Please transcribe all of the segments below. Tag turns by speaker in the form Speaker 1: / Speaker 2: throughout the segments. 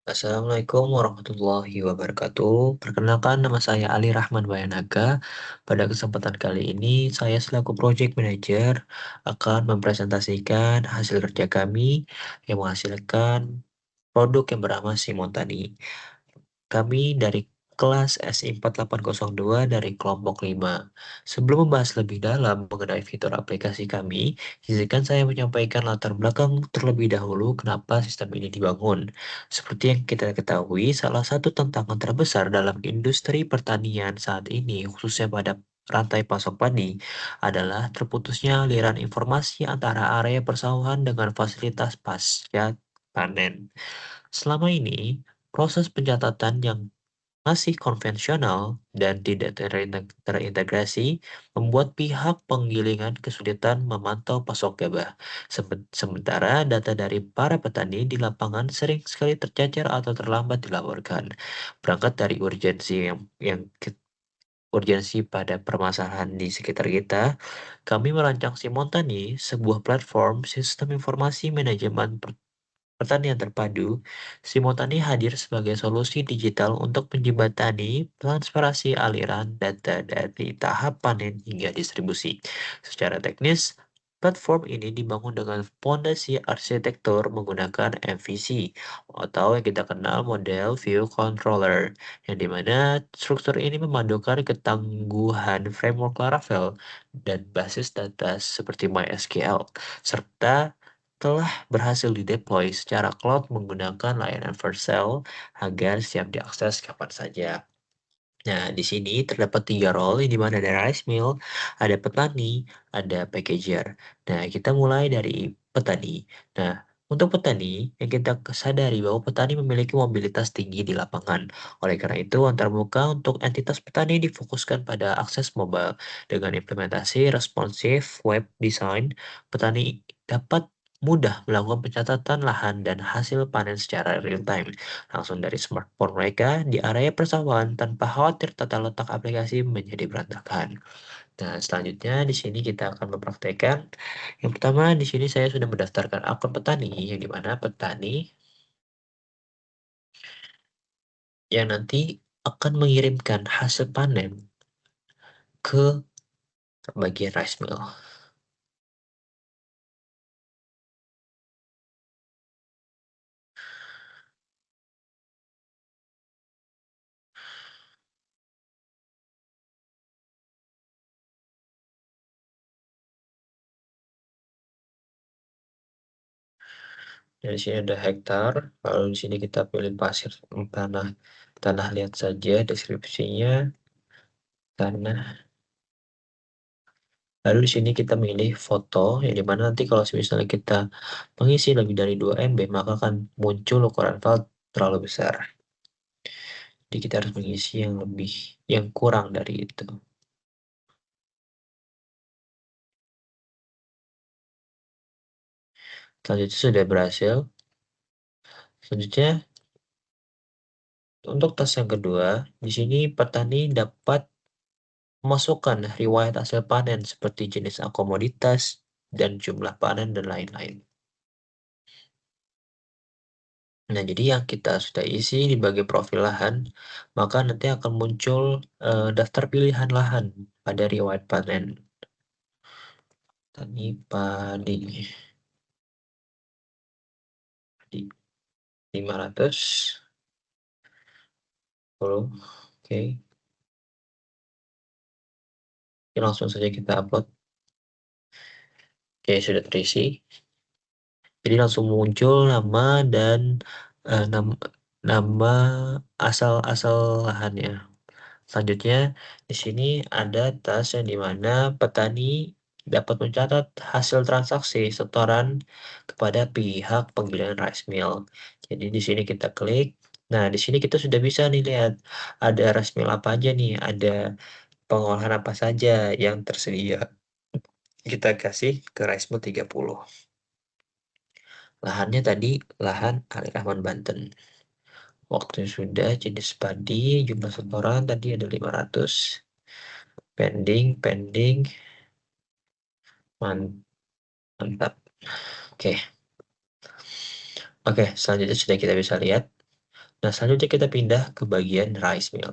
Speaker 1: Assalamualaikum warahmatullahi wabarakatuh. Perkenalkan, nama saya Ali Rahman Bayanaga. Pada kesempatan kali ini, saya selaku Project Manager akan mempresentasikan hasil kerja kami yang menghasilkan produk yang bernama Simontani. Kami dari kelas SI4802 dari kelompok 5. Sebelum membahas lebih dalam mengenai fitur aplikasi kami, izinkan saya menyampaikan latar belakang terlebih dahulu kenapa sistem ini dibangun. Seperti yang kita ketahui, salah satu tantangan terbesar dalam industri pertanian saat ini, khususnya pada rantai pasok padi, adalah terputusnya aliran informasi antara area persawahan dengan fasilitas pasca panen. Selama ini, proses pencatatan yang masih konvensional dan tidak terintegrasi membuat pihak penggilingan kesulitan memantau pasok gabah. Sementara data dari para petani di lapangan sering sekali tercecer atau terlambat dilaporkan. Berangkat dari urgensi pada permasalahan di sekitar kita, kami merancang Simontani, sebuah platform sistem informasi manajemen pertanian terpadu. Simultani hadir sebagai solusi digital untuk menjembatani transparansi aliran data dari tahap panen hingga distribusi. Secara teknis, platform ini dibangun dengan fondasi arsitektur menggunakan MVC atau yang kita kenal model View Controller, yang dimana struktur ini memadukan ketangguhan framework Laravel dan basis data seperti MySQL, serta telah berhasil dideploy secara cloud menggunakan layanan Vercel agar siap diakses kapan saja. Nah, di sini terdapat tiga role, di mana ada rice mill, ada petani, ada packager. Nah, kita mulai dari petani. Nah, untuk petani, yang kita sadari bahwa petani memiliki mobilitas tinggi di lapangan. Oleh karena itu, antarmuka untuk entitas petani difokuskan pada akses mobile. Dengan implementasi responsif web design, petani dapat mudah melakukan pencatatan lahan dan hasil panen secara real time langsung dari smartphone mereka di area persawahan tanpa khawatir tata letak aplikasi menjadi berantakan. Nah, selanjutnya di sini kita akan mempraktekkan. Yang pertama, di sini saya sudah mendaftarkan akun petani, yang dimana petani yang nanti akan mengirimkan hasil panen ke bagian rice mill. Dan di sini ada hektar, lalu di sini kita pilih pasir tanah tanah liat saja deskripsinya tanah. Lalu di sini kita milih foto, yang dimana nanti kalau misalnya kita mengisi lebih dari 2 MB, maka akan muncul ukuran file terlalu besar. Jadi kita harus mengisi yang kurang dari itu. Selanjutnya sudah berhasil. Selanjutnya, untuk tes yang kedua, di sini petani dapat memasukkan riwayat hasil panen seperti jenis komoditas dan jumlah panen dan lain-lain. Nah, jadi yang kita sudah isi di bagian profil lahan, maka nanti akan muncul daftar pilihan lahan pada riwayat panen. Tani padi, padi 510. Oke. Oke, langsung saja kita upload. Oke, sudah terisi. Jadi langsung muncul nama dan nama asal lahannya. Selanjutnya, di sini ada tas yang dimana petani dapat mencatat hasil transaksi setoran kepada pihak penggilingan rice mill. Jadi di sini kita klik. Nah, di sini kita sudah bisa nih lihat ada rice mill apa aja nih, ada pengolahan apa saja yang tersedia. Kita kasih ke rice mill 30. Lahannya tadi lahan Ali Rahman Banten. Waktunya sudah, jenis padi, jumlah setoran tadi ada 500. Pending, mantap. Oke, oke, selanjutnya sudah kita bisa lihat. Nah, selanjutnya kita pindah ke bagian rice mill,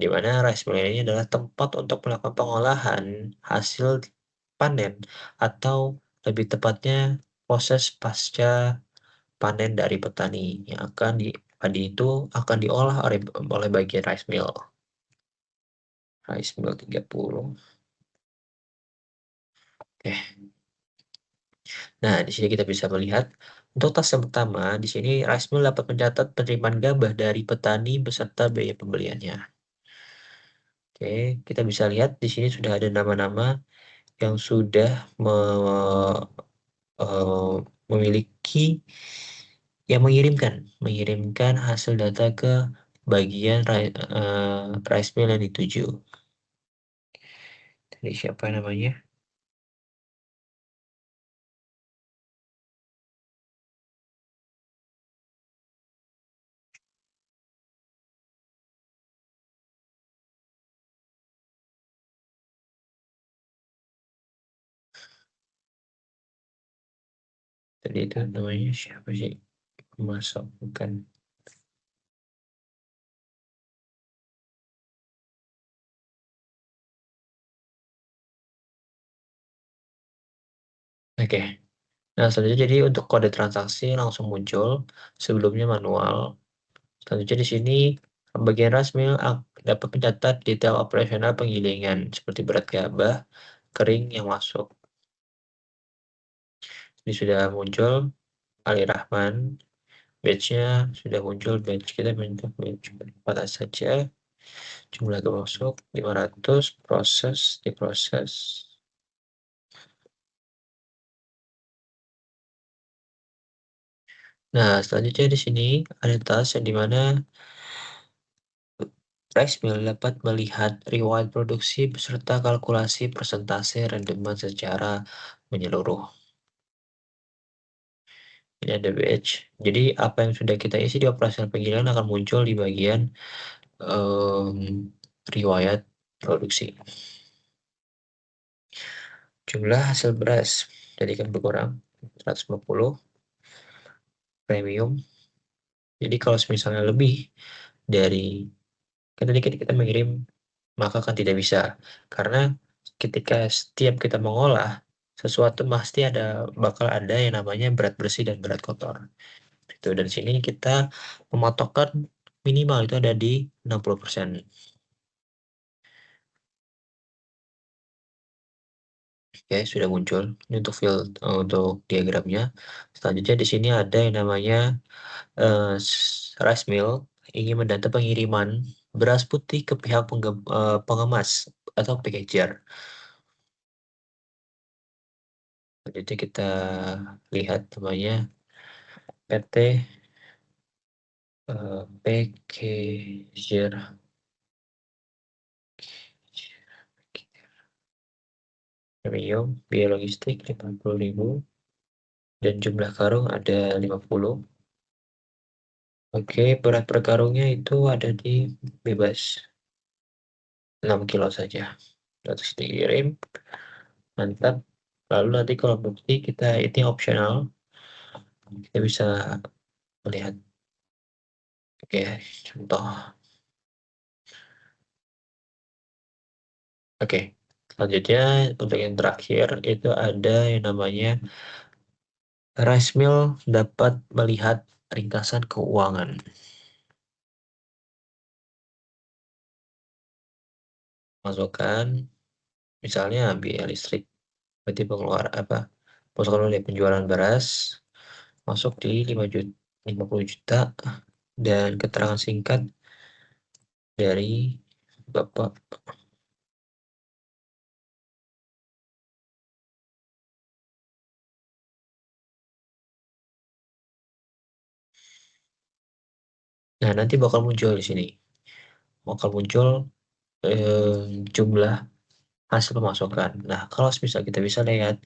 Speaker 1: di mana rice mill ini adalah tempat untuk melakukan pengolahan hasil panen, atau lebih tepatnya proses pasca panen dari petani yang padi itu akan diolah oleh bagian rice mill. Rice mill 30. Oke. Nah, di sini kita bisa melihat untuk tas yang pertama, di sini rice mill dapat mencatat penerimaan gabah dari petani beserta biaya pembeliannya. Oke, kita bisa lihat di sini sudah ada nama-nama yang sudah eh, memiliki yang mengirimkan hasil data ke bagian rice mill yang dituju. Tadi siapa namanya? Tadi itu namanya siapa sih? Masuk bukan. Oke. Nah, selanjutnya jadi untuk kode transaksi langsung muncul, sebelumnya manual. Selanjutnya di sini bagian Rasmil dapat mencatat detail operasional penggilingan seperti berat gabah kering yang masuk. Ini sudah muncul Ali Rahman, batch-nya sudah muncul, batch kita bentuk batch 4 saja. Jumlah gabah masuk 500, proses diproses. Nah, selanjutnya di sini ada tas yang dimana Rice Mill dapat melihat riwayat produksi beserta kalkulasi persentase rendeman secara menyeluruh. Ini ada batch. Jadi apa yang sudah kita isi di operasional penggilingan akan muncul di bagian riwayat produksi. Jumlah hasil beras jadi kan berkurang 150 premium. Jadi kalau misalnya lebih dari kan tadi kita mengirim, maka kan tidak bisa, karena ketika setiap kita mengolah sesuatu pasti bakal ada yang namanya berat bersih dan berat kotor. Itu dan sini kita mematokkan minimal itu ada di 60%. Oke, sudah muncul. Ini untuk diagramnya. Selanjutnya di sini ada yang namanya rice mill ingin mendata pengiriman beras putih ke pihak pengemas atau packager. Selanjutnya kita lihat namanya PT Packager Premium, biaya logistik 50.000 dan jumlah karung ada 50. Oke, berat per karungnya itu ada di bebas 6 kilo saja. Terus dikirim, mantap. Lalu nanti kalau bukti kita ini opsional, kita bisa melihat. Oke, contoh. Oke, selanjutnya untuk yang terakhir itu ada yang namanya rice mill dapat melihat ringkasan keuangan. Masukkan, misalnya biaya listrik, berarti masukkan oleh penjualan beras, masuk di 50 juta, dan keterangan singkat dari Bapak. Nah, nanti bakal muncul di sini. Bakal muncul jumlah hasil pemasukan. Nah, kalau misal kita bisa lihat,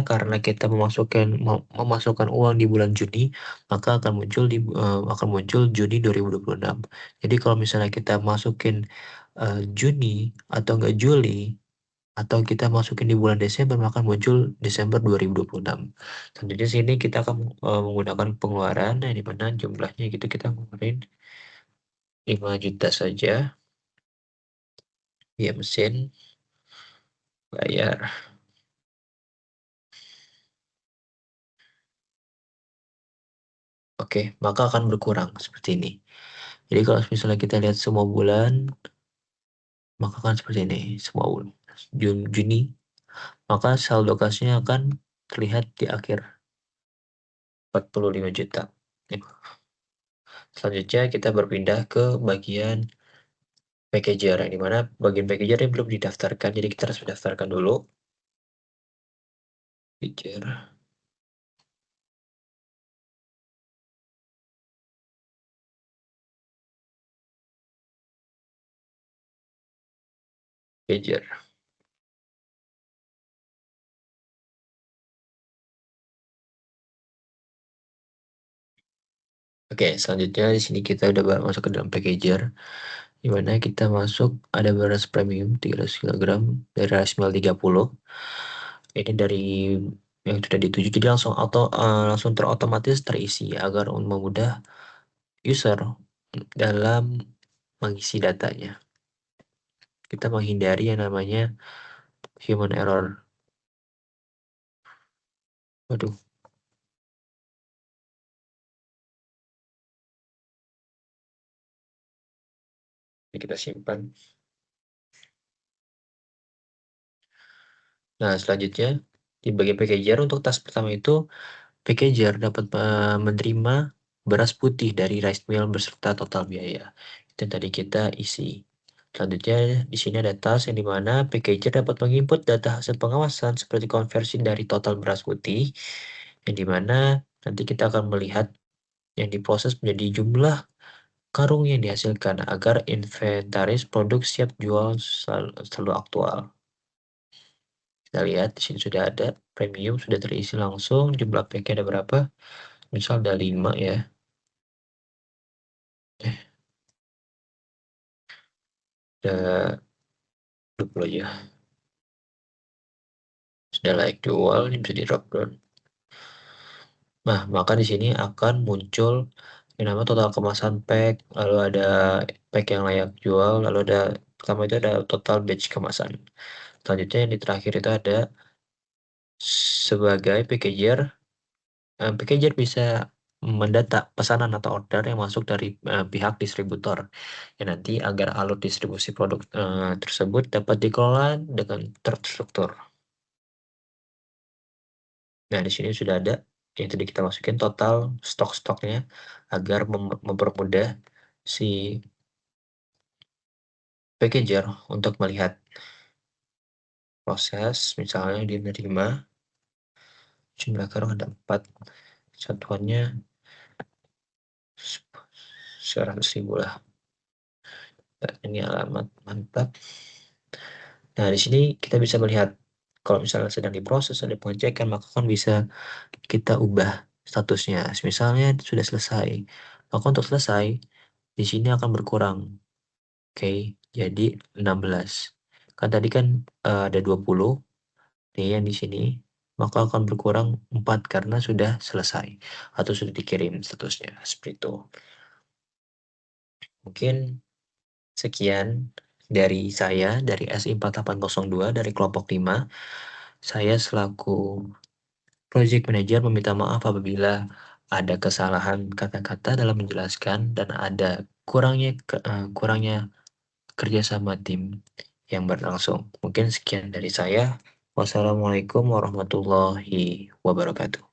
Speaker 1: karena kita memasukkan uang di bulan Juni, maka akan muncul Juni 2026. Jadi kalau misalnya kita masukin Juni atau enggak Juli, atau kita masukin di bulan Desember maka muncul Desember 2026. Selanjutnya sini kita akan menggunakan pengeluaran yang dimana jumlahnya gitu kita ngeluarin 5 juta saja. Ya mesin bayar. Oke, maka akan berkurang seperti ini. Jadi kalau misalnya kita lihat semua bulan, maka akan seperti ini. Semua bulan. Juni, maka saldo kasnya akan terlihat di akhir 45 juta. Selanjutnya kita berpindah ke bagian packager, yang dimana bagian packager yang belum didaftarkan, jadi kita harus mendaftarkan dulu. Packager, packager. Oke, selanjutnya di sini kita udah masuk ke dalam packager, di mana kita masuk ada beras premium 300 kg dari rice mill 30. Ini dari yang sudah dituju, jadi langsung terotomatis terisi agar memudah user dalam mengisi datanya. Kita menghindari yang namanya human error. Waduh, ini kita simpan. Nah, selanjutnya di bagian packager untuk tas pertama itu packager dapat menerima beras putih dari rice mill beserta total biaya. Itu yang tadi kita isi. Selanjutnya di sini ada tas yang dimana packager dapat menginput data hasil pengawasan seperti konversi dari total beras putih, yang dimana nanti kita akan melihat yang diproses menjadi jumlah karung yang dihasilkan agar inventaris produk siap jual selalu aktual. Kita lihat di sini sudah ada premium, sudah terisi langsung, jumlah packnya ada berapa? Misal ada 5 ya. Eh, ada 20 aja. Sudah layak jual, ini bisa di drop down. Nah, maka di sini akan muncul yang namanya total kemasan pack, lalu ada pack yang layak jual, lalu ada pertama itu ada total batch kemasan. Selanjutnya yang di terakhir itu ada sebagai packager. Packager bisa mendata pesanan atau order yang masuk dari pihak distributor. Ya, nanti agar alur distribusi produk tersebut dapat dikelola dengan terstruktur. Nah, di sini sudah ada yang tadi kita masukin total stok-stoknya agar mempermudah si packager untuk melihat proses. Misalnya dia menerima jumlah karung ada 4, satuannya 100.000 lah. Nah, ini alamat, mantap. Nah, di sini kita bisa melihat kalau misalnya sedang diproses, ada pengecekan, maka kan bisa kita ubah statusnya. Misalnya sudah selesai, maka untuk selesai di sini akan berkurang. Oke, jadi 16. Kan tadi kan ada 20 nih yang di sini, maka akan berkurang 4 karena sudah selesai atau sudah dikirim statusnya. Seperti itu. Mungkin sekian dari saya, dari SI4802, dari kelompok 5. Saya selaku Project Manager meminta maaf apabila ada kesalahan kata-kata dalam menjelaskan dan ada kurangnya kerjasama tim yang berlangsung. Mungkin sekian dari saya. Wassalamualaikum warahmatullahi wabarakatuh.